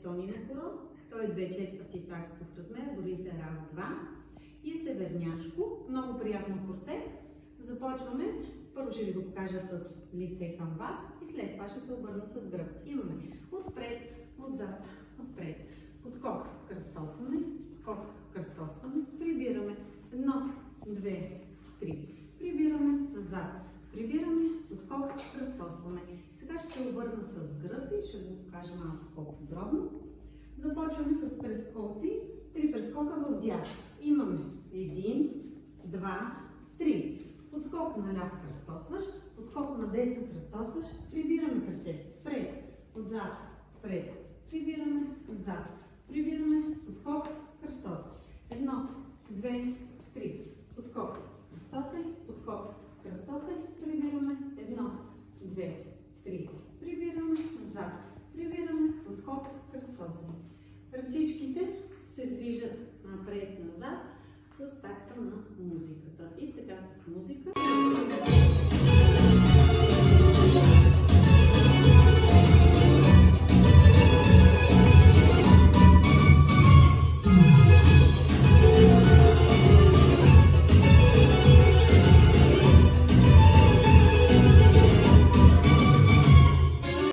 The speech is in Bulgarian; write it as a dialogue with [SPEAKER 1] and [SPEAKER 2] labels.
[SPEAKER 1] сони на хоро. Той е 2/4 такто в размер, дори се раз-два. И северняшко, много приятно хорце. Започваме. Първо ще ви го покажа с лице към вас и след това ще се обърна с гръб. Имаме отпред, отзад, отпред, откок, кръстосване, откок, кръстосване, прибираме. 1, 2, 3. Прибираме назад. Прибираме, откок, кръстосване. Сега ще се обърна с гръб и ще го покажа малко по-подробно. Започваме с прескоци. 3 прескока в дясно. Имаме 1, 2, 3. Отскок наляво кръстосваш, отскок на десна кръстосваш, прибираме кръче. Пред, отзад, пред. Прибираме, отзад. Прибираме, откок, кръстосваш. 1, 2, 3. Откок, кръстосай, откок, кръстосай, прибираме. 1, 2, 3. Прибираме, назад. Прибираме, откок, кръстосай. Ръчичките се движат напред-назад с такта на музиката. И сега с музика.